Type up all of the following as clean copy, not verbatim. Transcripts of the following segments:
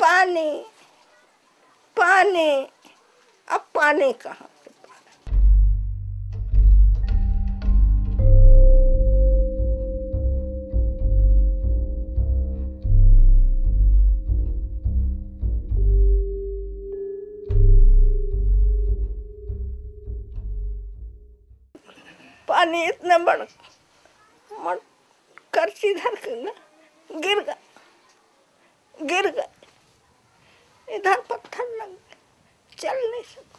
पानी पानी, अब पानी कहाँ से? पानी इतना बड़ा करची धर के ना गिर गए, इधर पत्थर लग गए, चल नहीं सको।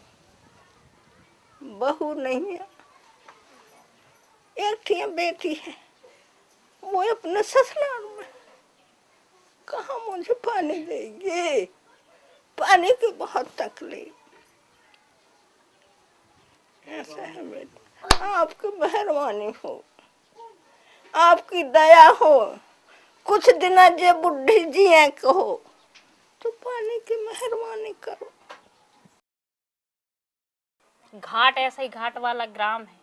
बहू नहीं है, एक थी बेटी है, वो अपने ससुराल में, कहाँ मुझे पानी देगी? पानी की बहुत तकलीफ। ऐसा है बेटा, आपकी मेहरबानी हो, आपकी दया हो, कुछ दिन जे बुढ़ी जी है कहो तो पानी की मेहरबानी करो। घाट ऐसा ही घाट वाला ग्राम है।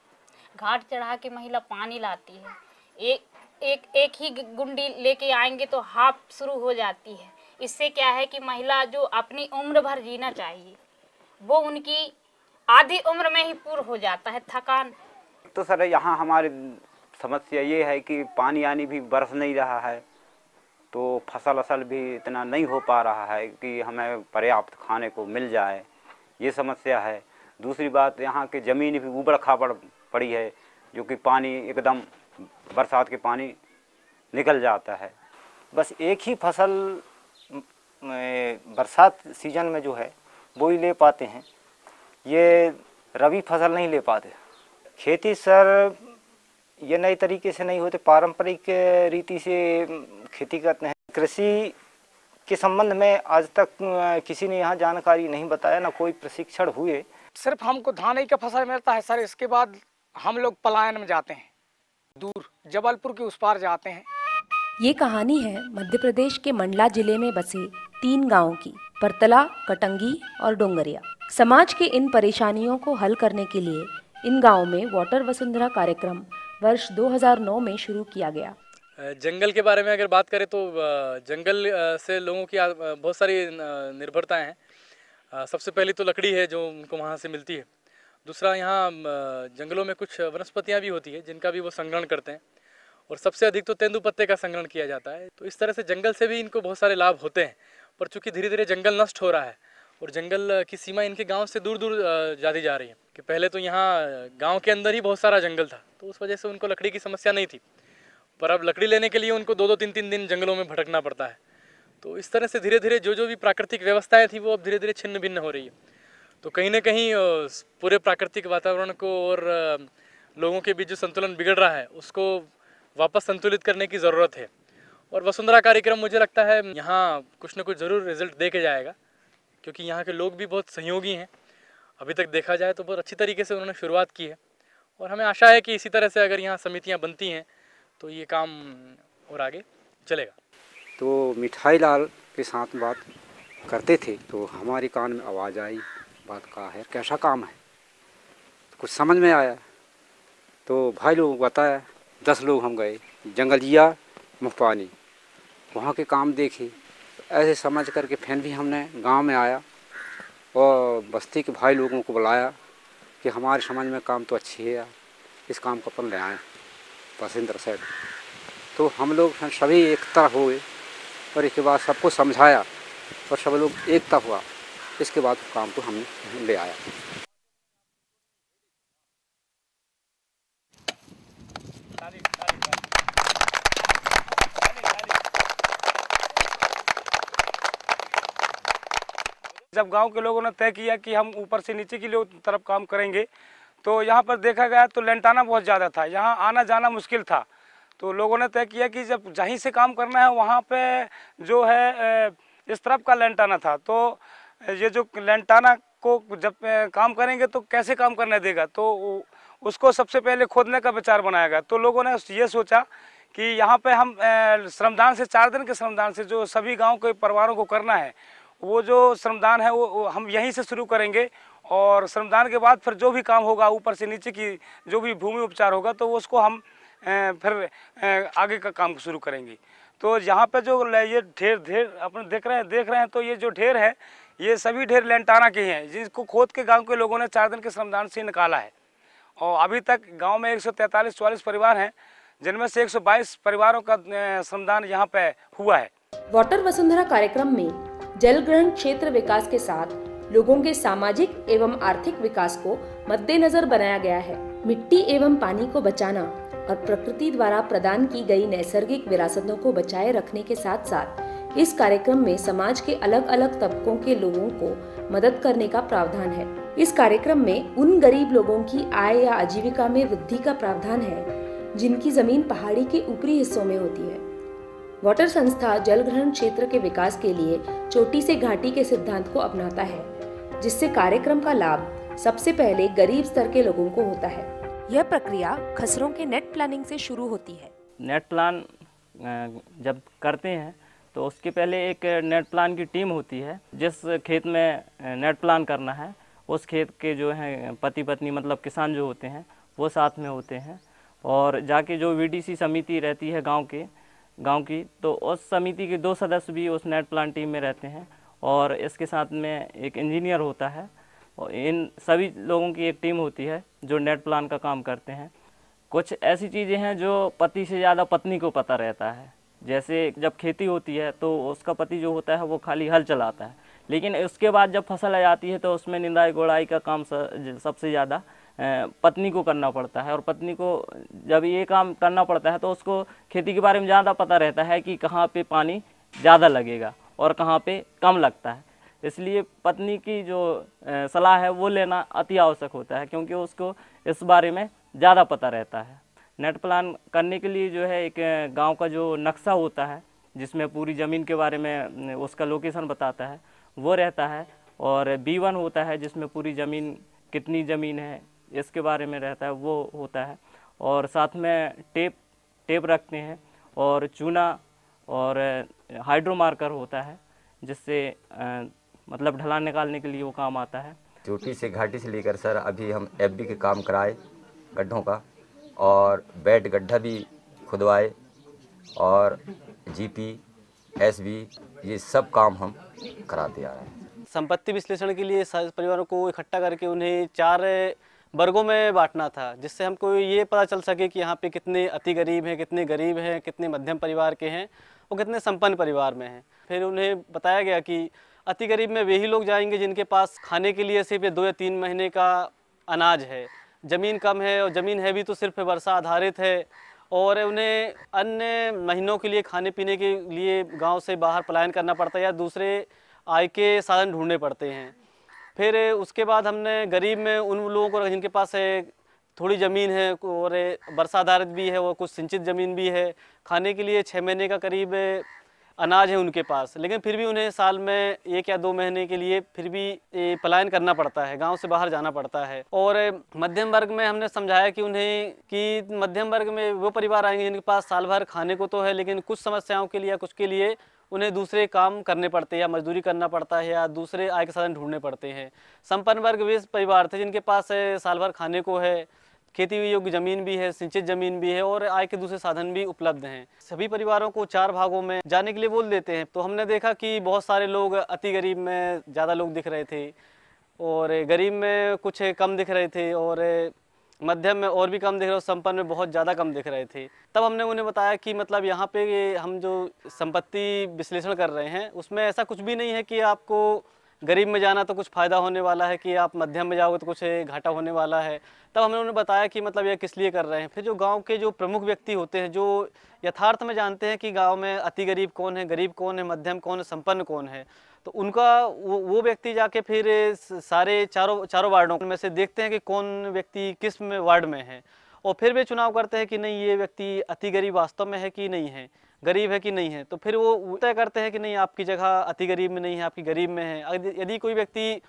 घाट चढ़ा के महिला पानी लाती है, एक ही गुंडी लेके आएंगे तो हाफ शुरू हो जाती है। इससे क्या है कि महिला जो अपनी उम्र भर जीना चाहिए वो उनकी आधी उम्र में ही पूर्ण हो जाता है। थकान तो सर यहाँ हमारी समस्या ये है कि पानी आनी भी बरस नहीं रहा है, तो फसल भी इतना नहीं हो पा रहा है कि हमें पर्याप्त खाने को मिल जाए, ये समस्या है। दूसरी बात, यहाँ की ज़मीन भी ऊबड़ खाबड़ पड़ी है, जो कि पानी एकदम बरसात के पानी निकल जाता है। बस एक ही फसल बरसात सीजन में जो है वो ही ले पाते हैं, ये रबी फसल नहीं ले पाते। खेती सर ये नए तरीके से नहीं होते, पारंपरिक रीति से खेती करते हैं। कृषि के संबंध में आज तक किसी ने यहाँ जानकारी नहीं बताया, ना कोई प्रशिक्षण हुए। सिर्फ हमको धान ही का फसल मिलता है सर। इसके बाद हम लोग पलायन में जाते हैं, दूर जबलपुर के उस पार जाते हैं। ये कहानी है मध्य प्रदेश के मंडला जिले में बसे 3 गांवों की, परतला, कटंगी और डोंगरिया। समाज के इन परेशानियों को हल करने के लिए इन गांवों में वाटर वसुंधरा कार्यक्रम वर्ष 2009 में शुरू किया गया। जंगल के बारे में अगर बात करें तो जंगल से लोगों की बहुत सारी निर्भरताएं हैं। सबसे पहली तो लकड़ी है जो उनको वहाँ से मिलती है। दूसरा, यहाँ जंगलों में कुछ वनस्पतियाँ भी होती है जिनका भी वो संग्रहण करते हैं, और सबसे अधिक तो तेंदुपत्ते का संग्रहण किया जाता है। तो इस तरह से जंगल से भी इनको बहुत सारे लाभ होते हैं। पर चूँकि धीरे धीरे जंगल नष्ट हो रहा है और जंगल की सीमा इनके गांव से दूर दूर जाती जा रही है, कि पहले तो यहाँ गांव के अंदर ही बहुत सारा जंगल था, तो उस वजह से उनको लकड़ी की समस्या नहीं थी। पर अब लकड़ी लेने के लिए उनको 2-2, 3-3 दिन जंगलों में भटकना पड़ता है। तो इस तरह से धीरे धीरे जो भी प्राकृतिक व्यवस्थाएं थी वो अब धीरे धीरे छिन्न भिन्न हो रही है। तो कहीं ना कहीं पूरे प्राकृतिक वातावरण को और लोगों के बीच जो संतुलन बिगड़ रहा है उसको वापस संतुलित करने की ज़रूरत है। और वसुंधरा कार्यक्रम मुझे लगता है यहाँ कुछ न कुछ ज़रूर रिजल्ट दे के जाएगा, क्योंकि यहाँ के लोग भी बहुत सहयोगी हैं। अभी तक देखा जाए तो बहुत अच्छी तरीके से उन्होंने शुरुआत की है, और हमें आशा है कि इसी तरह से अगर यहाँ समितियाँ बनती हैं तो ये काम और आगे चलेगा। तो मिठाई लाल के साथ बात करते थे तो हमारे कान में आवाज़ आई, बात का है कैसा काम है, तो कुछ समझ में आया। तो भाई लोग बताया, 10 लोग हम गए जंगलिया मुफ्पानी, वहाँ के काम देखे। ऐसे समझ करके फिर भी हमने गांव में आया और बस्ती के भाई लोगों को बुलाया कि हमारे समझ में काम तो अच्छी है, इस काम को अपन ले आए पसंद से। तो हम लोग सभी एकता हुए और इसके बाद सबको समझाया और सब लोग एकता हुआ। इसके बाद काम को हमने ले आया। जब गांव के लोगों ने तय किया कि हम ऊपर से नीचे की तरफ काम करेंगे, तो यहाँ पर देखा गया तो लेंटाना बहुत ज़्यादा था, यहाँ आना जाना मुश्किल था। तो लोगों ने तय किया कि जब जहीं से काम करना है वहाँ पे जो है इस तरफ का लेंटाना था। तो ये जो लेंटाना को जब काम करेंगे तो कैसे काम करने देगा, तो उसको सबसे पहले खोदने का विचार बनाया गया। तो लोगों ने ये सोचा कि यहाँ पे हम श्रमदान से 4 दिन के श्रमदान से जो सभी गाँव के परिवारों को करना है, वो जो श्रमदान है वो हम यहीं से शुरू करेंगे, और श्रमदान के बाद फिर जो भी काम होगा ऊपर से नीचे की जो भी भूमि उपचार होगा तो उसको हम फिर आगे का काम शुरू करेंगे। तो यहाँ पे जो ये ढेर अपने देख रहे हैं तो ये जो ढेर है ये सभी ढेर लेंटाना के हैं, जिसको खोद के गांव के लोगों ने 4 दिन के श्रमदान से निकाला है। और अभी तक गांव में 143-44 परिवार हैं, जिनमें से 122 परिवारों का श्रमदान यहाँ पे हुआ है। वाटर वसुंधरा कार्यक्रम में जल ग्रहण क्षेत्र विकास के साथ लोगों के सामाजिक एवं आर्थिक विकास को मद्देनजर बनाया गया है। मिट्टी एवं पानी को बचाना और प्रकृति द्वारा प्रदान की गई नैसर्गिक विरासतों को बचाए रखने के साथ साथ इस कार्यक्रम में समाज के अलग अलग तबकों के लोगों को मदद करने का प्रावधान है। इस कार्यक्रम में उन गरीब लोगों की आय या आजीविका में वृद्धि का प्रावधान है जिनकी जमीन पहाड़ी के ऊपरी हिस्सों में होती है। वाटर संस्था जल ग्रहण क्षेत्र के विकास के लिए चोटी से घाटी के सिद्धांत को अपनाता है, जिससे कार्यक्रम का लाभ सबसे पहले गरीब स्तर के लोगों को होता है। यह प्रक्रिया खसरों के नेट प्लानिंग से शुरू होती है। नेट प्लान जब करते हैं तो उसके पहले एक नेट प्लान की टीम होती है। जिस खेत में नेट प्लान करना है उस खेत के जो हैं पति पत्नी मतलब किसान जो होते हैं वो साथ में होते हैं, और जाके जो वीडीसी समिति रहती है गांव की, तो उस समिति के 2 सदस्य भी उस नेट प्लान टीम में रहते हैं, और इसके साथ में एक इंजीनियर होता है, और इन सभी लोगों की एक टीम होती है जो नेट प्लान का काम करते हैं। कुछ ऐसी चीज़ें हैं जो पति से ज़्यादा पत्नी को पता रहता है। जैसे जब खेती होती है तो उसका पति जो होता है वो खाली हल चलाता है, लेकिन उसके बाद जब फसल आ जाती है तो उसमें निंदाई गोड़ाई का काम सबसे ज़्यादा पत्नी को करना पड़ता है। और पत्नी को जब ये काम करना पड़ता है तो उसको खेती के बारे में ज़्यादा पता रहता है कि कहाँ पे पानी ज़्यादा लगेगा और कहाँ पे कम लगता है। इसलिए पत्नी की जो सलाह है वो लेना अति आवश्यक होता है, क्योंकि उसको इस बारे में ज़्यादा पता रहता है। नेट प्लान करने के लिए जो है एक गांव का जो नक्शा होता है जिसमें पूरी ज़मीन के बारे में उसका लोकेशन बताता है वो रहता है, और B1 होता है जिसमें पूरी ज़मीन कितनी ज़मीन है इसके बारे में रहता है वो होता है, और साथ में टेप रखते हैं, और चूना और हाइड्रो मार्कर होता है जिससे मतलब ढलान निकालने के लिए वो काम आता है। चोटी से घाटी से लेकर सर अभी हम FB के काम कराए गड्ढों का, और बेड गड्ढा भी खुदवाए, और GP SB ये सब काम हम कराते आ रहे हैं। संपत्ति विश्लेषण के लिए सारे परिवारों को इकट्ठा करके उन्हें 4 वर्गों में बांटना था, जिससे हमको ये पता चल सके कि यहाँ पे कितने अति गरीब हैं, कितने गरीब हैं, कितने मध्यम परिवार के हैं और कितने संपन्न परिवार में हैं। फिर उन्हें बताया गया कि अति गरीब में वही लोग जाएंगे जिनके पास खाने के लिए सिर्फ 2 या 3 महीने का अनाज है, ज़मीन कम है, और ज़मीन है भी तो सिर्फ वर्षा आधारित है, और उन्हें अन्य महीनों के लिए खाने पीने के लिए गांव से बाहर पलायन करना पड़ता है या दूसरे आय के साधन ढूंढने पड़ते हैं। फिर उसके बाद हमने गरीब में उन लोगों को जिनके पास थोड़ी ज़मीन है और वर्षा आधारित भी है और कुछ सिंचित ज़मीन भी है, खाने के लिए 6 महीने का करीब अनाज है उनके पास, लेकिन फिर भी उन्हें साल में 1 या 2 महीने के लिए फिर भी पलायन करना पड़ता है, गांव से बाहर जाना पड़ता है। और मध्यम वर्ग में हमने समझाया कि मध्यम वर्ग में वो परिवार आएंगे जिनके पास साल भर खाने को तो है, लेकिन कुछ समस्याओं के लिए या कुछ के लिए उन्हें दूसरे काम करने पड़ते हैं या मजदूरी करना पड़ता है या दूसरे आय के साधन ढूंढने पड़ते हैं। संपन्न वर्ग वे परिवार थे जिनके पास साल भर खाने को है, खेती योग्य ज़मीन भी है, सिंचित ज़मीन भी है और आय के दूसरे साधन भी उपलब्ध हैं। सभी परिवारों को 4 भागों में जाने के लिए बोल देते हैं। तो हमने देखा कि बहुत सारे लोग अति गरीब में ज़्यादा लोग दिख रहे थे और गरीब में कुछ कम दिख रहे थे और मध्यम में और भी कम दिख रहे और संपन्न में बहुत ज़्यादा कम दिख रहे थे। तब हमने उन्हें बताया कि मतलब यहाँ पे हम जो संपत्ति विश्लेषण कर रहे हैं उसमें ऐसा कुछ भी नहीं है कि आपको गरीब में जाना तो कुछ फ़ायदा होने वाला है कि आप मध्यम में जाओगे तो कुछ घाटा होने वाला है। तब हमने उन्हें बताया कि मतलब यह किस लिए कर रहे हैं। फिर जो गांव के जो प्रमुख व्यक्ति होते हैं जो यथार्थ में जानते हैं कि गांव में अति गरीब कौन है, गरीब कौन है, मध्यम कौन है, संपन्न कौन है, तो उनका वो व्यक्ति जाके फिर सारे चारों वार्डों में से देखते हैं कि कौन व्यक्ति किस में वार्ड में है और फिर वे चुनाव करते हैं कि नहीं ये व्यक्ति अति गरीब वास्तव में है कि नहीं है, गरीब है कि नहीं है। तो फिर वो तय करते हैं कि नहीं आपकी जगह अति गरीब में नहीं है, आपकी गरीब में है। यदि कोई व्यक्ति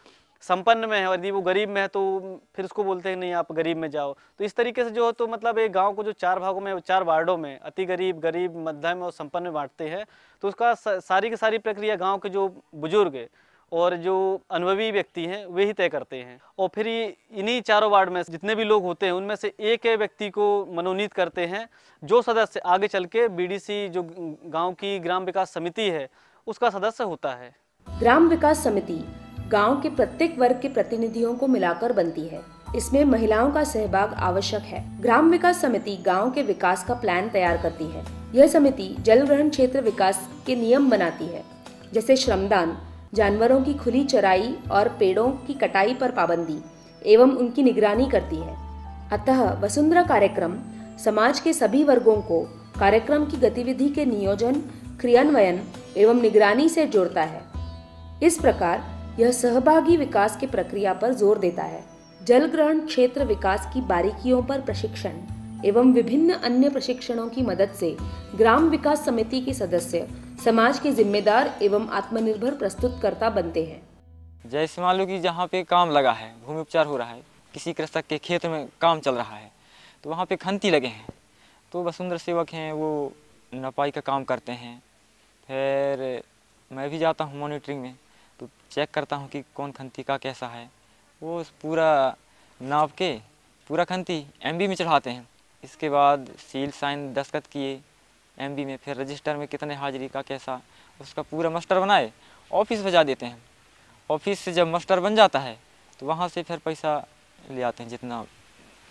संपन्न में है और यदि वो गरीब में है तो फिर उसको बोलते हैं नहीं आप गरीब में जाओ। तो इस तरीके से जो तो मतलब एक गांव को जो 4 भागों में 4 वार्डों में अति गरीब, गरीब, मध्यम और संपन्न में बांटते हैं। तो उसका सारी की सारी प्रक्रिया गांव के जो बुजुर्ग और जो अनुभवी व्यक्ति हैं वे ही तय करते हैं। और फिर इन्हीं चारों वार्ड में जितने भी लोग होते हैं उनमें से एक व्यक्ति को मनोनीत करते हैं, जो सदस्य आगे चल के बीडीसी जो गांव की ग्राम विकास समिति है उसका सदस्य होता है। ग्राम विकास समिति गांव के प्रत्येक वर्ग के प्रतिनिधियों को मिलाकर बनती है। इसमें महिलाओं का सहभाग आवश्यक है। ग्राम विकास समिति गांव के विकास का प्लान तैयार करती है। यह समिति जल ग्रहण क्षेत्र विकास के नियम बनाती है, जैसे श्रमदान, जानवरों की खुली चराई और पेड़ों की कटाई पर पाबंदी एवं उनकी निगरानी करती है। अतः वसुंधरा कार्यक्रम समाज के सभी वर्गों को कार्यक्रम की गतिविधि के नियोजन, क्रियान्वयन एवं निगरानी से जोड़ता है। इस प्रकार यह सहभागी विकास की प्रक्रिया पर जोर देता है। जल ग्रहण क्षेत्र विकास की बारीकियों पर प्रशिक्षण एवं विभिन्न अन्य प्रशिक्षणों की मदद से ग्राम विकास समिति के सदस्य समाज के जिम्मेदार एवं आत्मनिर्भर प्रस्तुतकर्ता बनते हैं। जैसे मान लो कि जहाँ पे काम लगा है, भूमि उपचार हो रहा है, किसी कृषक के खेत में काम चल रहा है, तो वहाँ पे खंती लगे हैं, तो वसुंधरा सेवक हैं वो नपाई का काम करते हैं। फिर मैं भी जाता हूँ मॉनिटरिंग में, तो चेक करता हूँ कि कौन खंती का कैसा है। वो पूरा नाप के पूरा खंती एमबी में चढ़ाते हैं। इसके बाद सील साइन दस्तखत किए एमबी में, फिर रजिस्टर में कितने हाजिरी का कैसा, उसका पूरा मास्टर बनाए ऑफिस भेजा देते हैं। ऑफिस से जब मास्टर बन जाता है तो वहाँ से फिर पैसा ले आते हैं, जितना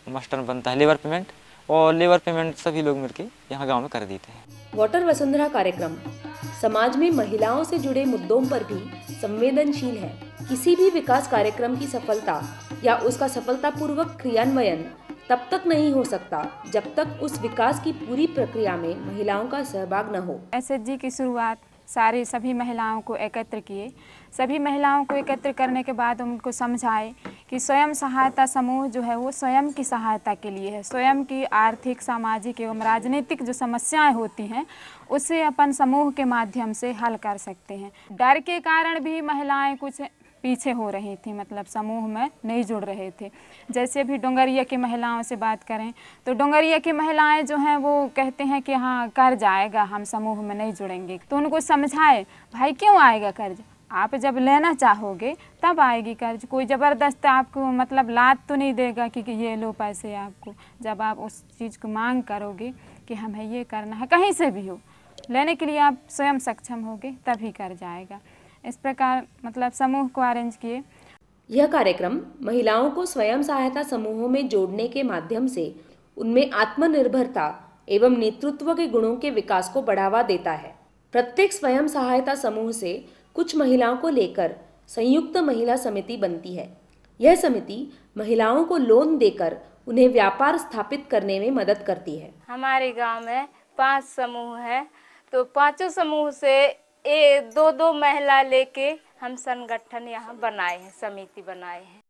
मास्टर बनता है लेबर पेमेंट, और लेबर पेमेंट सभी लोग मिलके यहाँ गांव में कर देते हैं। वाटर वसुंधरा कार्यक्रम समाज में महिलाओं से जुड़े मुद्दों पर भी संवेदनशील है। किसी भी विकास कार्यक्रम की सफलता या उसका सफलतापूर्वक क्रियान्वयन तब तक नहीं हो सकता जब तक उस विकास की पूरी प्रक्रिया में महिलाओं का सहभाग न हो। एसएचजी की शुरुआत सभी महिलाओं को एकत्र किए। सभी महिलाओं को एकत्र करने के बाद उनको समझाए कि स्वयं सहायता समूह जो है वो स्वयं की सहायता के लिए है। स्वयं की आर्थिक, सामाजिक एवं राजनीतिक जो समस्याएं होती हैं उसे अपन समूह के माध्यम से हल कर सकते हैं। डर के कारण भी महिलाएं कुछ पीछे हो रही थी, मतलब समूह में नहीं जुड़ रहे थे। जैसे भी डोंगरिया की महिलाओं से बात करें तो डोंगरिया की महिलाएं जो हैं वो कहते हैं कि हाँ कर्ज आएगा, हम समूह में नहीं जुड़ेंगे। तो उनको समझाए, भाई क्यों आएगा कर्ज, आप जब लेना चाहोगे तब आएगी कर्ज। कोई ज़बरदस्त आपको मतलब लाद तो नहीं देगा कि ये लो पैसे आपको। जब आप उस चीज़ को मांग करोगे कि हमें ये करना है, कहीं से भी हो, लेने के लिए आप स्वयं सक्षम होगे तभी कर्ज आएगा। इस प्रकार मतलब समूह को अरेंज किए। यह कार्यक्रम महिलाओं को स्वयं सहायता समूहों में जोड़ने के माध्यम से उनमें आत्मनिर्भरता एवं नेतृत्व के गुणों के विकास को बढ़ावा देता है। प्रत्येक स्वयं सहायता समूह से कुछ महिलाओं को लेकर संयुक्त महिला समिति बनती है। यह समिति महिलाओं को लोन देकर उन्हें व्यापार स्थापित करने में मदद करती है। हमारे गांव में 5 समूह है, तो 5 समूह से 2-2 महिला लेके हम संगठन यहाँ बनाए हैं, समिति बनाए हैं।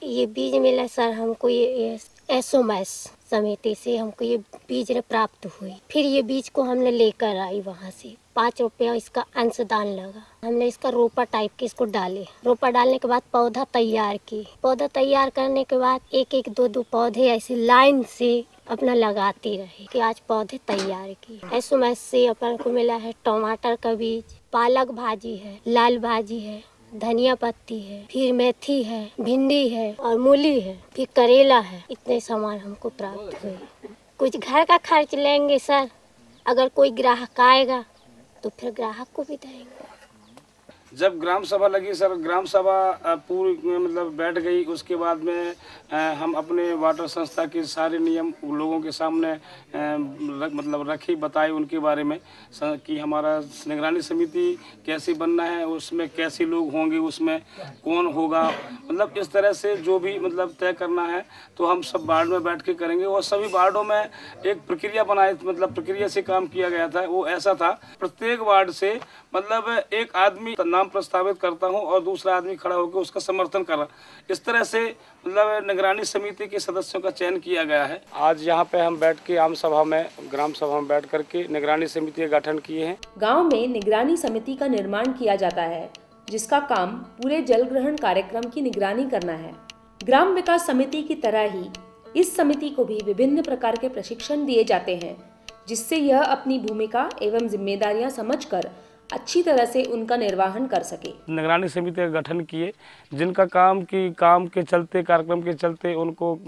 ये बीज मिला सर हमको, ये एसओएस समिति से हमको ये बीज प्राप्त हुई। फिर ये बीज को हमने लेकर आई वहाँ से, 5 रुपया इसका अंशदान लगा। हमने इसका रोपा टाइप के इसको डाले। रोपा डालने के बाद पौधा तैयार की। पौधा तैयार करने के बाद 1-1, 2-2 पौधे ऐसी लाइन से अपना लगाती रही कि आज पौधे तैयार किए। एसओएस से अपन को मिला है टमाटर का बीज, पालक भाजी है, लाल भाजी है, धनिया पत्ती है, फिर मेथी है, भिंडी है और मूली है, फिर करेला है। इतने सामान हमको प्राप्त हुए। कुछ घर का खर्च लेंगे सर, अगर कोई ग्राहक आएगा तो फिर ग्राहक को भी देंगे। जब ग्राम सभा लगी सर, ग्राम सभा पूरी मतलब बैठ गई, उसके बाद में हम अपने वाटर संस्था के सारे नियम लोगों के सामने मतलब रखी, बताए उनके बारे में कि हमारा निगरानी समिति कैसी बनना है, उसमें कैसे लोग होंगे, उसमें कौन होगा, मतलब इस तरह से जो भी मतलब तय करना है तो हम सब वार्ड में बैठ के करेंगे। और सभी वार्डों में एक प्रक्रिया बनाई, मतलब प्रक्रिया से काम किया गया था। वो ऐसा था, प्रत्येक वार्ड से मतलब एक आदमी नाम प्रस्तावित करता हूं और दूसरा आदमी खड़ा होकर उसका समर्थन कर रहा। इस तरह से मतलब निगरानी समिति के सदस्यों का चयन किया गया है। आज यहाँ पे हम बैठ के आम सभा में, ग्राम सभा में बैठ करके निगरानी समिति का गठन किए हैं। गांव में निगरानी समिति का निर्माण किया जाता है, जिसका काम पूरे जल ग्रहण कार्यक्रम की निगरानी करना है। ग्राम विकास समिति की तरह ही इस समिति को भी विभिन्न प्रकार के प्रशिक्षण दिए जाते हैं, जिससे यह अपनी भूमिका एवं जिम्मेदारियां समझकर अच्छी तरह से उनका निर्वहन कर सके। निगरानी समिति का गठन किए, जिनका काम के चलते, कार्यक्रम के चलते उनको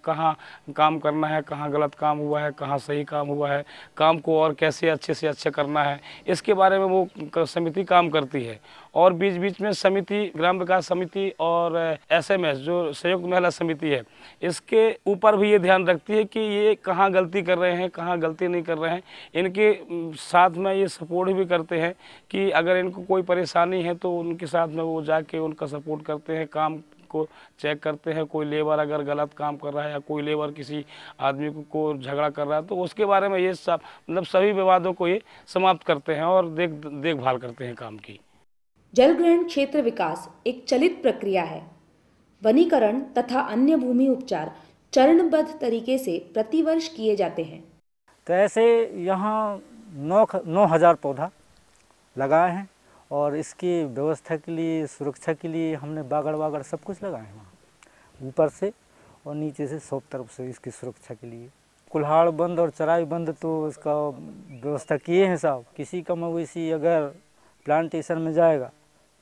कहाँ काम करना है, कहाँ गलत काम हुआ है, कहाँ सही काम हुआ है, काम को और कैसे अच्छे से अच्छा करना है, इसके बारे में वो समिति काम करती है। और बीच बीच में समिति, ग्राम विकास समिति और SMS जो संयुक्त महिला समिति है, इसके ऊपर भी ये ध्यान रखती है कि ये कहाँ गलती कर रहे हैं, कहाँ गलती नहीं कर रहे हैं। इनके साथ में ये सपोर्ट भी करते हैं कि अगर इनको कोई परेशानी है तो उनके साथ में वो जाके उनका सपोर्ट करते हैं, काम को चेक करते हैं। कोई लेबर अगर गलत काम कर रहा है या कोई लेबर किसी आदमी को झगड़ा कर रहा है तो उसके बारे में ये सब मतलब सभी विवादों को ये समाप्त करते हैं और देखभाल करते हैं काम की। जल ग्रहण क्षेत्र विकास एक चलित प्रक्रिया है। वनीकरण तथा अन्य भूमि उपचार चरणबद्ध तरीके से प्रतिवर्ष किए जाते हैं। तो ऐसे यहाँ 9,000 पौधा लगाए हैं और इसकी व्यवस्था के लिए, सुरक्षा के लिए हमने बागड़ सब कुछ लगाए हैं वहाँ, ऊपर से और नीचे से सब तरफ से इसकी सुरक्षा के लिए। कुल्हाड़ बंद और चराई बंद तो इसका व्यवस्था किए हैं साहब। किसी का मवेशी अगर प्लांटेशन में जाएगा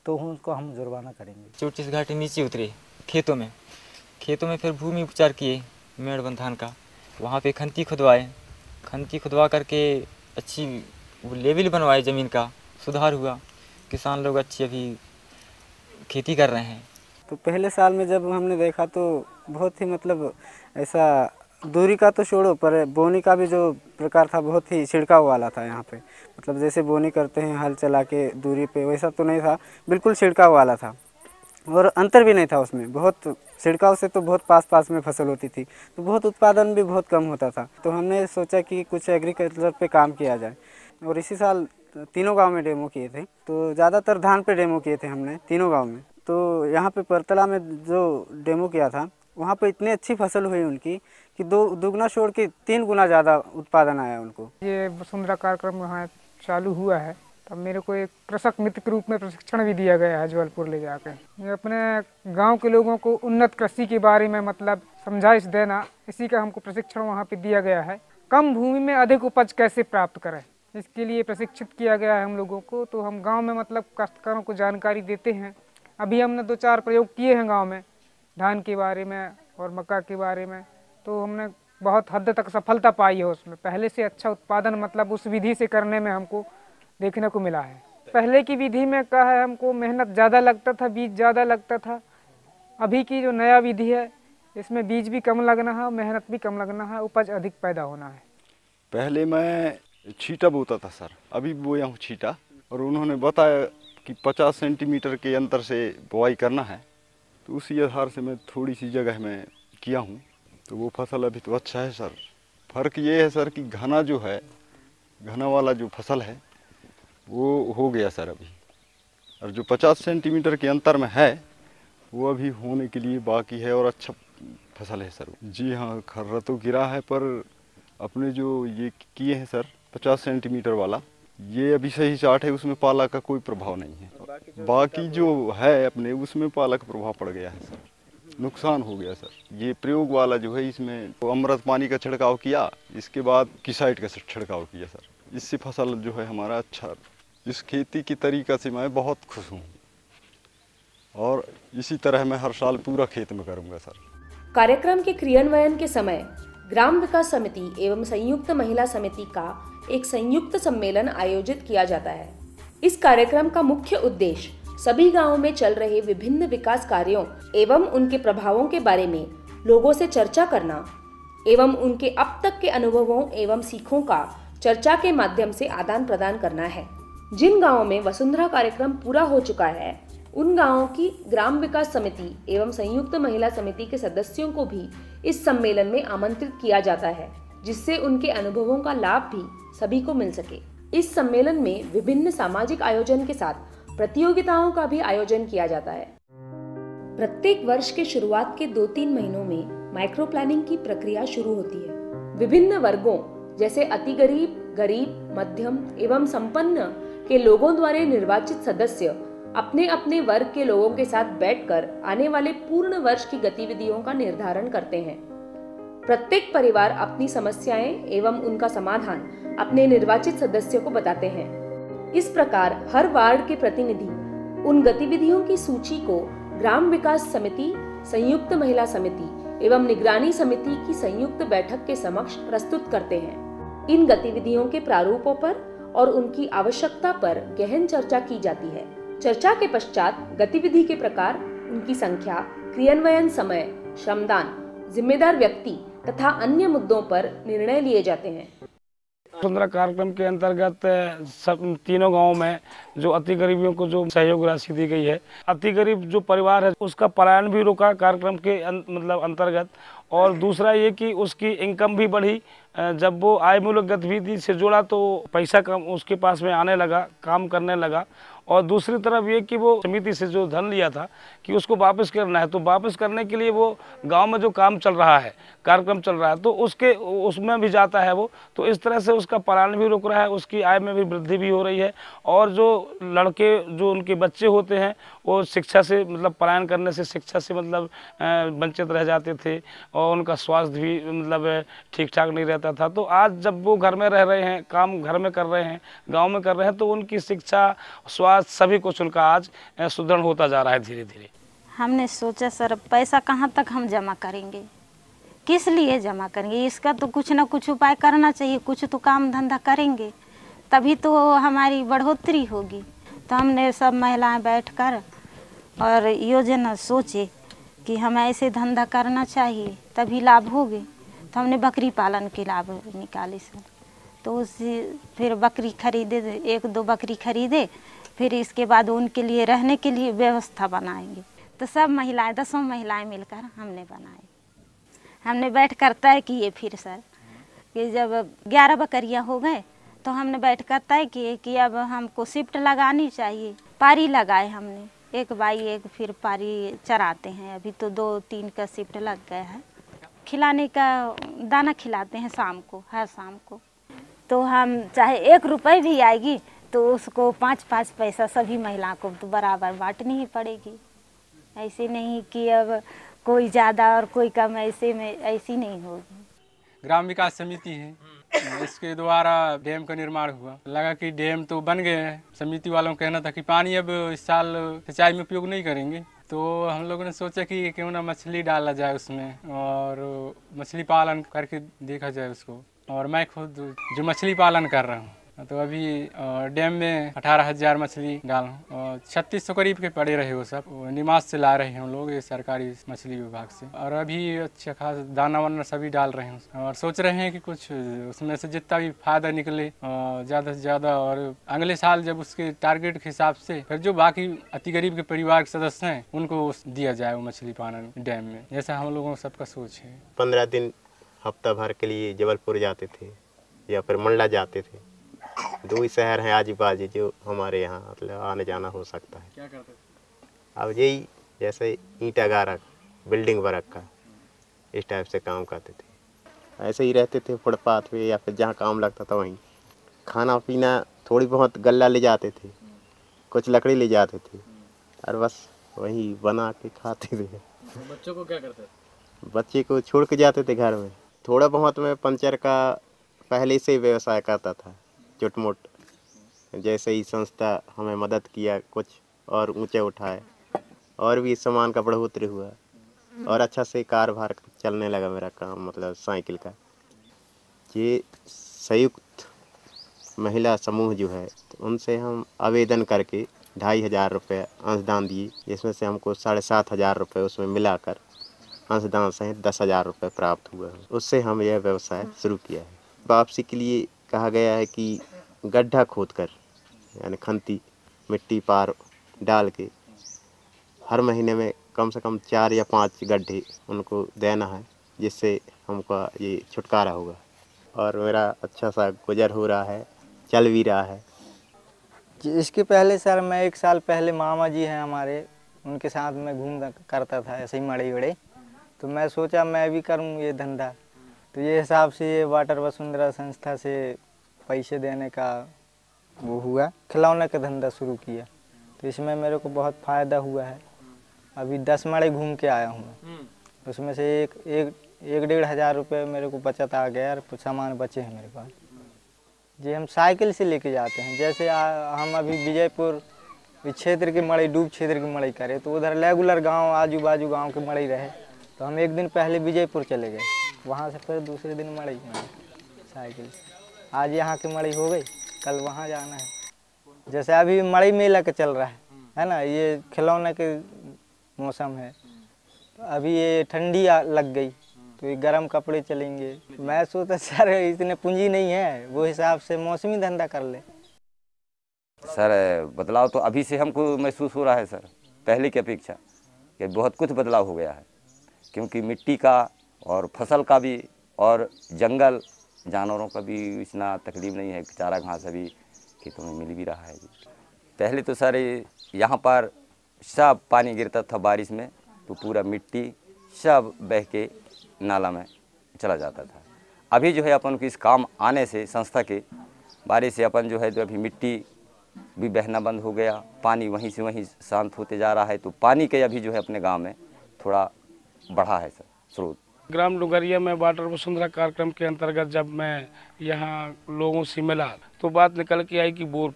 तो उनको हम जुर्माना करेंगे। चोटी से घाटी नीचे उतरे खेतों में फिर भूमि उपचार किए मेड़बंध धान का। वहाँ पे खंती खुदवा करके अच्छी लेवल बनवाए, ज़मीन का सुधार हुआ, किसान लोग अच्छी अभी खेती कर रहे हैं। तो पहले साल में जब हमने देखा तो बहुत ही मतलब ऐसा दूरी का तो छोड़ो, पर बोनी का भी जो प्रकार था बहुत ही छिड़काव वाला था यहाँ पे। मतलब जैसे बोनी करते हैं हल चला के दूरी पे, वैसा तो नहीं था, बिल्कुल छिड़काव वाला था और अंतर भी नहीं था उसमें। बहुत छिड़काव से तो बहुत पास में फसल होती थी तो बहुत उत्पादन भी बहुत कम होता था। तो हमने सोचा कि कुछ एग्रीकल्चर पे काम किया जाए और इसी साल तीनों गांव में डेमो किए थे। तो ज़्यादातर धान पे डेमो किए थे हमने तीनों गांव में। तो यहाँ पे परतला में जो डेमो किया था वहाँ पे इतनी अच्छी फसल हुई उनकी कि दुगना छोड़ के 3 गुना ज़्यादा उत्पादन आया उनको। ये वसुंधरा कार्यक्रम यहाँ चालू हुआ है तब मेरे को एक कृषक मित्र के रूप में प्रशिक्षण भी दिया गया है जबलपुर ले जाकर। ये अपने गांव के लोगों को उन्नत कृषि के बारे में मतलब समझाइश देना, इसी का हमको प्रशिक्षण वहाँ पे दिया गया है। कम भूमि में अधिक उपज कैसे प्राप्त करें, इसके लिए प्रशिक्षित किया गया है हम लोगों को। तो हम गाँव में मतलब काश्तकारों को जानकारी देते हैं। अभी हमने 2-4 प्रयोग किए हैं गाँव में, धान के बारे में और मक्का के बारे में। तो हमने बहुत हद तक सफलता पाई है उसमें। पहले से अच्छा उत्पादन मतलब उस विधि से करने में हमको देखने को मिला है। पहले की विधि में क्या है, हमको मेहनत ज़्यादा लगता था, बीज ज़्यादा लगता था। अभी की जो नया विधि है इसमें बीज भी कम लगना है, मेहनत भी कम लगना है, उपज अधिक पैदा होना है। पहले मैं छीटा बोता था सर, अभी बोया हूँ छीटा। और उन्होंने बताया कि 50 सेंटीमीटर के अंतर से बुआई करना है, तो उसी आधार से मैं थोड़ी सी जगह में किया हूँ। तो वो फसल अभी तो अच्छा है सर। फ़र्क ये है सर कि घना जो है, घना वाला जो फसल है वो हो गया सर अभी, और जो 50 सेंटीमीटर के अंतर में है वो अभी होने के लिए बाकी है और अच्छा फसल है सर। जी हाँ, खर्रा तो गिरा है, पर अपने जो ये किए हैं सर 50 सेंटीमीटर वाला, ये अभी सही चार्ट है, उसमें पाला का कोई प्रभाव नहीं है। बाकी जो है अपने उसमें पाला का प्रभाव पड़ गया है सर, नुकसान हो गया सर। ये प्रयोग वाला जो है इसमें तो अमृत पानी का छिड़काव किया, इसके बाद किसाइट का छिड़काव किया सर। इससे फसल जो है हमारा अच्छा, इस खेती की तरीका से मैं बहुत खुश हूँ और इसी तरह मैं हर साल पूरा खेत में करूँगा सर। कार्यक्रम के क्रियान्वयन के समय ग्राम विकास समिति एवं संयुक्त महिला समिति का एक संयुक्त सम्मेलन आयोजित किया जाता है। इस कार्यक्रम का मुख्य उद्देश्य सभी गांवों में चल रहे विभिन्न विकास कार्यों एवं उनके प्रभावों के बारे में लोगों से चर्चा करना एवं उनके अब तक के अनुभवों एवं सीखों का चर्चा के माध्यम से आदान प्रदान करना है। जिन गांवों में वसुंधरा कार्यक्रम पूरा हो चुका है उन गांवों की ग्राम विकास समिति एवं संयुक्त महिला समिति के सदस्यों को भी इस सम्मेलन में आमंत्रित किया जाता है, जिससे उनके अनुभवों का लाभ भी सभी को मिल सके। इस सम्मेलन में विभिन्न सामाजिक आयोजन के साथ प्रतियोगिताओं का भी आयोजन किया जाता है। प्रत्येक वर्ष के शुरुआत के 2-3 महीनों में माइक्रो प्लानिंग की प्रक्रिया शुरू होती है। विभिन्न वर्गों जैसे अति गरीब, गरीब, मध्यम एवं संपन्न के लोगों द्वारा निर्वाचित सदस्य अपने अपने वर्ग के लोगों के साथ बैठकर आने वाले पूर्ण वर्ष की गतिविधियों का निर्धारण करते हैं। प्रत्येक परिवार अपनी समस्याएं एवं उनका समाधान अपने निर्वाचित सदस्य को बताते हैं। इस प्रकार हर वार्ड के प्रतिनिधि उन गतिविधियों की सूची को ग्राम विकास समिति, संयुक्त महिला समिति एवं निगरानी समिति की संयुक्त बैठक के समक्ष प्रस्तुत करते हैं। इन गतिविधियों के प्रारूपों पर और उनकी आवश्यकता पर गहन चर्चा की जाती है। चर्चा के पश्चात गतिविधि के प्रकार, उनकी संख्या, क्रियान्वयन समय, श्रमदान, जिम्मेदार व्यक्ति तथा अन्य मुद्दों पर निर्णय लिए जाते हैं। वसुंधरा कार्यक्रम के अंतर्गत सब तीनों गांवों में जो अति गरीबियों को जो सहयोग राशि दी गई है, अति गरीब जो परिवार है उसका पलायन भी रोका कार्यक्रम के मतलब अंतर्गत। और दूसरा ये कि उसकी इनकम भी बढ़ी। जब वो आय मूलक गतिविधि से जुड़ा तो पैसा कम उसके पास में आने लगा, काम करने लगा। और दूसरी तरफ ये कि वो समिति से जो धन लिया था कि उसको वापस करना है, तो वापस करने के लिए वो गांव में जो काम चल रहा है, कार्यक्रम चल रहा है, तो उसमें भी जाता है वो। तो इस तरह से उसका पलायन भी रुक रहा है, उसकी आय में भी वृद्धि भी हो रही है। और जो लड़के जो उनके बच्चे होते हैं वो शिक्षा से मतलब पलायन करने से शिक्षा से मतलब वंचित रह जाते थे और उनका स्वास्थ्य भी मतलब ठीक ठाक नहीं रहता था। तो आज जब वो घर में रह रहे हैं, काम घर में कर रहे हैं, गाँव में कर रहे हैं, तो उनकी शिक्षा, स्वास्थ्य सभी कुछ उनका आज सुदृढ़ होता जा रहा है धीरे धीरे। हमने सोचा सर पैसा कहाँ तक हम जमा करेंगे, किस लिए जमा करेंगे, इसका तो कुछ ना कुछ उपाय करना चाहिए। कुछ तो काम धंधा करेंगे तभी तो हमारी बढ़ोतरी होगी। तो हमने सब महिलाएं बैठकर और योजना सोचे कि हमें ऐसे धंधा करना चाहिए तभी लाभ होगे। तो हमने बकरी पालन के लाभ निकाले सर। तो उसी फिर बकरी खरीदे, 1-2 बकरी खरीदे, फिर इसके बाद उनके लिए रहने के लिए व्यवस्था बनाएंगे। तो सब महिलाएं, 10 महिलाएं मिलकर हमने बनाए। हमने बैठ कर तय किए फिर सर कि जब 11 बकरियां हो गए तो हमने बैठ कर तय किए कि अब हमको शिफ्ट लगानी चाहिए। पारी लगाए हमने, 1 बाई 1 फिर पारी चराते हैं। अभी तो 2-3 का शिफ्ट लग गया है। खिलाने का दाना खिलाते हैं शाम को, हर शाम को। तो हम चाहे 1 रुपये भी आएगी तो उसको 5-5 पैसा सभी महिलाओं को तो बराबर बांटनी ही पड़ेगी। ऐसे नहीं कि अब कोई ज़्यादा और कोई कम, ऐसी नहीं होगी। ग्राम विकास समिति है, इसके द्वारा डैम का निर्माण हुआ। लगा कि डैम तो बन गए हैं। समिति वालों का कहना था कि पानी अब इस साल सिंचाई में उपयोग नहीं करेंगे। तो हम लोगों ने सोचा कि क्यों ना मछली डाला जाए उसमें और मछली पालन करके देखा जाए उसको। और मैं खुद जो मछली पालन कर रहा हूँ, तो अभी डैम में 18,000 मछली डाल हूँ और 3600 करीब के पड़े रहे वो सब। निमास से ला रहे हैं हम लोग, ये सरकारी मछली विभाग से। और अभी अच्छा खास दाना वाना सभी डाल रहे हैं और सोच रहे हैं कि कुछ उसमें से जितना भी फायदा निकले ज़्यादा से ज़्यादा। और अगले साल जब उसके टारगेट के हिसाब से फिर जो बाकी अति गरीब के परिवार के सदस्य हैं उनको दिया जाए वो मछली पालन डैम में, जैसा हम लोगों सबका सोच है। 15 दिन हफ्ता भर के लिए जबलपुर जाते थे या फिर मंडला जाते थे। 2 ही शहर हैं आजू बाजू जो हमारे यहाँ मतलब आने जाना हो सकता है। क्या करते थे? अब यही जैसे ईंटा गारा, बिल्डिंग वर्क का, इस टाइप से काम करते थे। ऐसे ही रहते थे फुटपाथ पे या फिर जहाँ काम लगता था वहीं। खाना पीना थोड़ी बहुत गल्ला ले जाते थे, कुछ लकड़ी ले जाते थे और बस वही बना के खाते थे। बच्चों को क्या करते थे? बच्चे को छोड़ के जाते थे घर में। थोड़ा बहुत मैं पंचर का पहले से व्यवसाय करता था, छोट-मोट। जैसे ही संस्था हमें मदद किया कुछ और ऊंचे उठाए और भी सामान का बढ़ोतरी हुआ और अच्छा से कारोबार चलने लगा मेरा काम, मतलब साइकिल का। ये संयुक्त महिला समूह जो है तो उनसे हम आवेदन करके 2,500 रुपये अंशदान दिए, जिसमें से हमको 7,500 रुपये उसमें मिलाकर अंशदान सहित 10,000 रुपये प्राप्त हुआ है। उससे हम यह व्यवसाय शुरू किया है। वापसी के लिए कहा गया है कि गड्ढा खोदकर यानी खंती मिट्टी पार डाल के हर महीने में कम से कम 4 या 5 गड्ढे उनको देना है, जिससे हमको ये छुटकारा होगा। और मेरा अच्छा सा गुजर हो रहा है, चल भी रहा है। इसके पहले सर मैं 1 साल पहले मामा जी हैं हमारे, उनके साथ मैं घूम करता था ऐसे ही मड़े वड़े। तो मैं सोचा मैं भी करूं ये धंधा। तो ये हिसाब से ये वाटर वसुंधरा संस्था से पैसे देने का वो हुआ, खिलौने का धंधा शुरू किया। तो इसमें मेरे को बहुत फ़ायदा हुआ है। अभी 10 मड़े घूम के आया हूँ मैं। उसमें से एक 1-1.5 हज़ार रुपये मेरे को बचत आ गया और सामान बचे हैं मेरे पास। जी हम साइकिल से लेके जाते हैं। जैसे हम अभी विजयपुर क्षेत्र के मड़ई, डूब क्षेत्र की मड़ई करे, तो उधर रेगुलर गांव, आजू बाजू गांव के मड़ई रहे, तो हम एक दिन पहले विजयपुर चले गए, वहां से फिर दूसरे दिन मड़ई साइकिल से। आज यहाँ की मड़ई हो गई, कल वहाँ जाना है। जैसे अभी मड़ई मेला का चल रहा है ना, ये खिलौने के मौसम है, अभी ये ठंडी लग गई तो ये गर्म कपड़े चलेंगे। मैं सोचा सर इतने पूंजी नहीं है, वो हिसाब से मौसमी धंधा कर ले। सर बदलाव तो अभी से हमको महसूस हो रहा है सर, पहले की अपेक्षा कि बहुत कुछ बदलाव हो गया है, क्योंकि मिट्टी का और फसल का भी और जंगल जानवरों का भी इतना तकलीफ नहीं है, चारा घास अभी खेतों में मिल भी रहा है। पहले तो सर यहाँ पर सब पानी गिरता था बारिश में, तो पूरा मिट्टी सब बह के नाला में चला जाता था। अभी जो है अपन को इस काम आने से संस्था के बारिश से अपन जो है तो अभी मिट्टी भी बहना बंद हो गया, पानी वहीं से वहीं शांत होते जा रहा है, तो पानी के अभी जो है अपने गांव में थोड़ा बढ़ा है सर स्रोत। ग्राम डोंगरिया में वाटर वसुंधरा कार्यक्रम के अंतर्गत जब मैं यहाँ लोगों से मिला तो बात निकल के आई कि बोर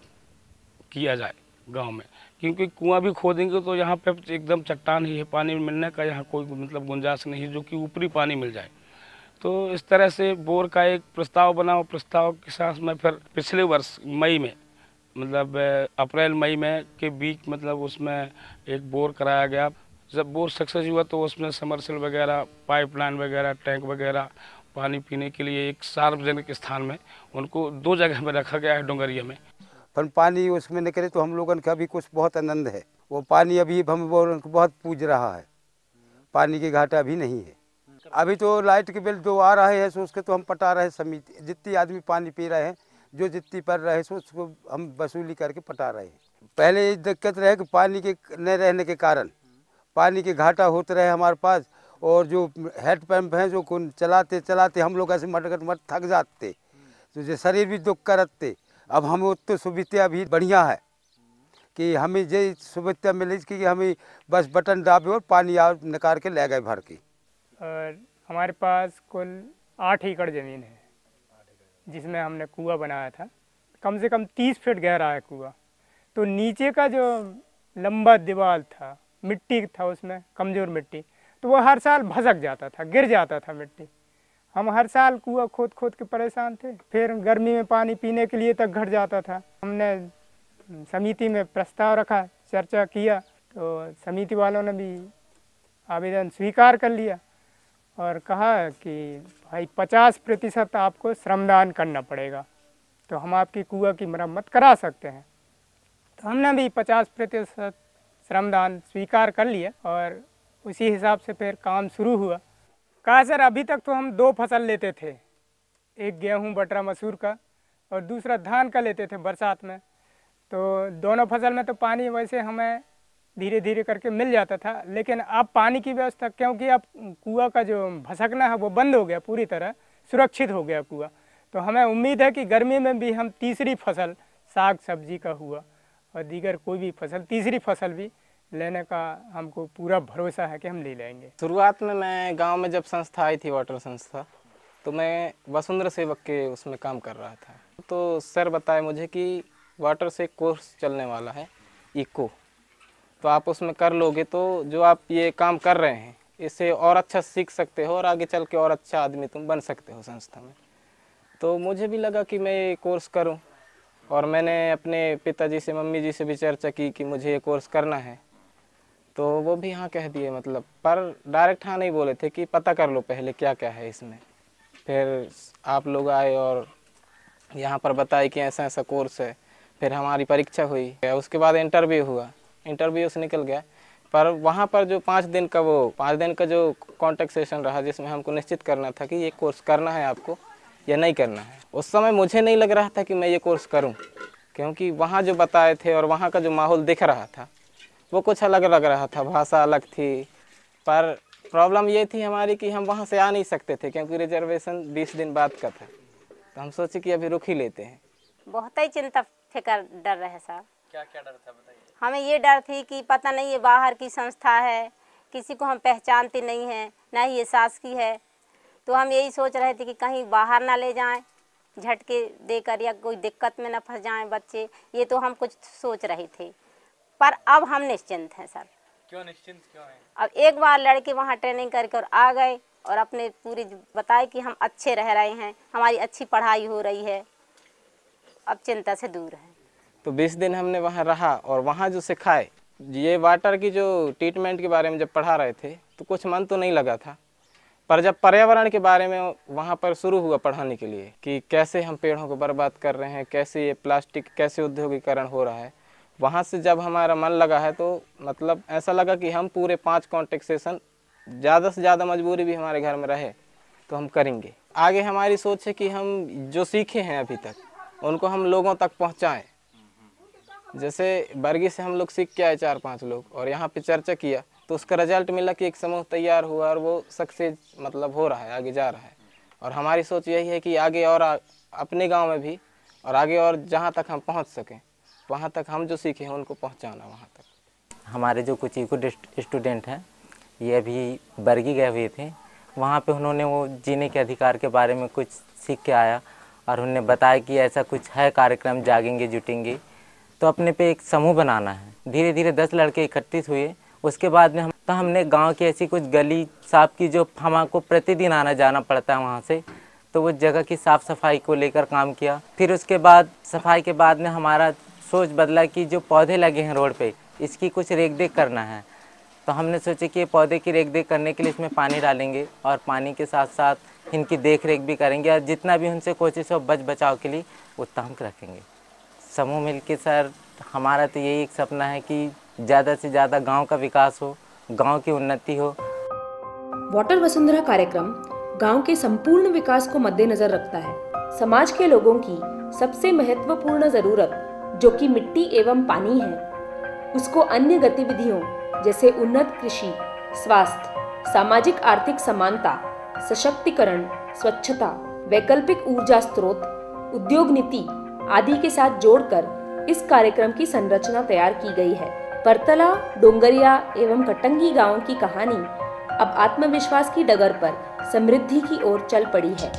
किया जाए गांव में, क्योंकि कुआं भी खोदेंगे तो यहाँ पे एकदम चट्टान ही है, पानी मिलने का यहाँ कोई मतलब गुंजाइश नहीं है जो कि ऊपरी पानी मिल जाए। तो इस तरह से बोर का एक प्रस्ताव बना, और प्रस्ताव के साथ में फिर पिछले वर्ष मई में मतलब अप्रैल मई में के बीच मतलब उसमें एक बोर कराया गया। जब बोर सक्सेस हुआ तो उसमें समरसेल वगैरह, पाइपलाइन वगैरह, टैंक वगैरह पानी पीने के लिए एक सार्वजनिक स्थान में उनको 2 जगह में रखा गया है डोंगरिया में। पर पानी उसमें निकले तो हम लोगों का भी कुछ बहुत आनंद है। वो पानी अभी हम बहुत पूज रहा है, पानी की घाटा भी नहीं है। अभी तो लाइट के बिल जो आ रहे हैं सो उसके तो हम पटा रहे हैं, समिति जितनी आदमी पानी पी रहे हैं, जो जितनी पर रहे सो उसको हम वसूली करके पटा रहे हैं। पहले ये दिक्कत रहे कि पानी के न रहने के कारण पानी के घाटा होते रहे हमारे पास, और जो हेड पंप हैं जो चलाते चलाते हम लोग ऐसे मट थक जाते, तो जो शरीर भी दुख करते। अब हम तो सुविधा भी बढ़िया है कि हमें ये सुविधा मिली कि हमें बस बटन दाबे और पानी निकाल के ले गए भर के। और हमारे पास कुल 8 एकड़ ज़मीन है जिसमें हमने कुआं बनाया था। कम से कम 30 फीट गहरा है कुआं। तो नीचे का जो लंबा दीवार था, मिट्टी था उसमें, कमज़ोर मिट्टी, तो वो हर साल भसक जाता था, गिर जाता था मिट्टी। हम हर साल कुआं खोद खोद के परेशान थे। फिर गर्मी में पानी पीने के लिए तक घट जाता था। हमने समिति में प्रस्ताव रखा, चर्चा किया, तो समिति वालों ने भी आवेदन स्वीकार कर लिया और कहा कि भाई 50% आपको श्रमदान करना पड़ेगा, तो हम आपकी कुआं की मरम्मत करा सकते हैं। तो हमने भी 50% श्रमदान स्वीकार कर लिया और उसी हिसाब से फिर काम शुरू हुआ। कहा सर अभी तक तो हम 2 फसल लेते थे, एक गेहूं बटरा मसूर का और दूसरा धान का लेते थे बरसात में। तो दोनों फसल में तो पानी वैसे हमें धीरे धीरे करके मिल जाता था, लेकिन अब पानी की व्यवस्था, क्योंकि अब कुआं का जो भसकना है वो बंद हो गया, पूरी तरह सुरक्षित हो गया कुआं। तो हमें उम्मीद है कि गर्मी में भी हम तीसरी फसल साग सब्जी का हुआ और दीगर कोई भी फसल, तीसरी फसल भी लेने का हमको पूरा भरोसा है कि हम ले लेंगे। शुरुआत में मैं गांव में जब संस्था आई थी, वाटर संस्था, तो मैं वसुंधरा सेवक के उसमें काम कर रहा था। तो सर बताए मुझे कि वाटर से कोर्स चलने वाला है इको, तो आप उसमें कर लोगे तो जो आप ये काम कर रहे हैं इससे और अच्छा सीख सकते हो और आगे चल के और अच्छा आदमी तुम बन सकते हो संस्था में। तो मुझे भी लगा कि मैं ये कोर्स करूं, और मैंने अपने पिताजी से, मम्मी जी से भी चर्चा की कि मुझे ये कोर्स करना है। तो वो भी हाँ कह दिए, मतलब पर डायरेक्ट हाँ नहीं बोले थे कि पता कर लो पहले क्या क्या है इसमें। फिर आप लोग आए और यहाँ पर बताए कि ऐसा ऐसा कोर्स है। फिर हमारी परीक्षा हुई, उसके बाद इंटरव्यू हुआ, इंटरव्यू से निकल गया। पर वहाँ पर जो 5 दिन का जो कॉन्टेक्ट सेशन रहा, जिसमें हमको निश्चित करना था कि ये कोर्स करना है आपको या नहीं करना है। उस समय मुझे नहीं लग रहा था कि मैं ये कोर्स करूं, क्योंकि वहाँ जो बताए थे और वहाँ का जो माहौल दिख रहा था वो कुछ अलग लग रहा था, भाषा अलग थी। पर प्रॉब्लम ये थी हमारी कि हम वहाँ से आ नहीं सकते थे, क्योंकि रिजर्वेशन 20 दिन बाद का था। तो हम सोचे कि अभी रुक ही लेते हैं। बहुत ही चिंता फिकर डर रहे साहब। क्या क्या डर था बताइए। हमें ये डर थी कि पता नहीं ये बाहर की संस्था है, किसी को हम पहचानते नहीं हैं, ना ही ये सास की है। तो हम यही सोच रहे थे कि कहीं बाहर ना ले जाएं, झटके देकर या कोई दिक्कत में न फंस जाएं बच्चे, ये तो हम कुछ सोच रहे थे। पर अब हम निश्चिंत हैं सर। क्यों निश्चिंत क्यों हैं? अब एक बार लड़के वहाँ ट्रेनिंग करके और आ गए और अपने पूरी बताए कि हम अच्छे रह रहे हैं, हमारी अच्छी पढ़ाई हो रही है, अब चिंता से दूर है। तो 20 दिन हमने वहाँ रहा और वहाँ जो सिखाए, ये वाटर की जो ट्रीटमेंट के बारे में जब पढ़ा रहे थे तो कुछ मन तो नहीं लगा था, पर जब पर्यावरण के बारे में वहाँ पर शुरू हुआ पढ़ाने के लिए कि कैसे हम पेड़ों को बर्बाद कर रहे हैं, कैसे ये प्लास्टिक, कैसे औद्योगिकरण हो रहा है, वहाँ से जब हमारा मन लगा है तो मतलब ऐसा लगा कि हम पूरे 5 कॉन्टेक्ट सेशन ज़्यादा से ज़्यादा, मजबूरी भी हमारे घर में रहे तो हम करेंगे। आगे हमारी सोच है कि हम जो सीखे हैं अभी तक उनको हम लोगों तक पहुँचाएँ। जैसे बरगी से हम लोग सीख के आए 4-5 लोग और यहाँ पे चर्चा किया तो उसका रिजल्ट मिला कि एक समूह तैयार हुआ और वो सक्सेस मतलब हो रहा है, आगे जा रहा है। और हमारी सोच यही है कि आगे और अपने गांव में भी और आगे और जहाँ तक हम पहुँच सकें वहाँ तक हम जो सीखे हैं उनको पहुँचाना वहाँ तक। हमारे जो कुछ इको स्टूडेंट हैं ये अभी बरगी गए हुए थे, वहाँ पे उन्होंने वो जीने के अधिकार के बारे में कुछ सीख के आया और उन्होंने बताया कि ऐसा कुछ है कार्यक्रम, जागेंगे जुटेंगे, तो अपने पे एक समूह बनाना है। धीरे धीरे 10 लड़के इकट्ठित हुए। उसके बाद में हमने गांव की ऐसी कुछ गली साफ की जो हमको प्रतिदिन आना जाना पड़ता है वहाँ से, तो वो जगह की साफ़ सफाई को लेकर काम किया। फिर उसके बाद सफाई के बाद में हमारा सोच बदला कि जो पौधे लगे हैं रोड पे, इसकी कुछ रेख देख करना है। तो हमने सोचा कि ये पौधे की रेख देख करने के लिए इसमें पानी डालेंगे और पानी के साथ साथ इनकी देख रेख भी करेंगे और जितना भी उनसे कोशिश हो बच बचाव के लिए उतना हम रखेंगे। समूह मिल के सर हमारा तो यही एक सपना है कि ज़्यादा से ज़्यादा गांव का विकास हो, गांव की उन्नति हो। वाटर वसुंधरा कार्यक्रम गांव के संपूर्ण विकास को मद्देनजर रखता है। समाज के लोगों की सबसे महत्वपूर्ण जरूरत जो कि मिट्टी एवं पानी है, उसको अन्य गतिविधियों जैसे उन्नत कृषि, स्वास्थ्य, सामाजिक आर्थिक समानता, सशक्तिकरण, स्वच्छता, वैकल्पिक ऊर्जा स्रोत, उद्योग नीति आदि के साथ जोड़कर इस कार्यक्रम की संरचना तैयार की गई है। परतला, डोंगरिया एवं कटंगी गांवों की कहानी अब आत्मविश्वास की डगर पर समृद्धि की ओर चल पड़ी है।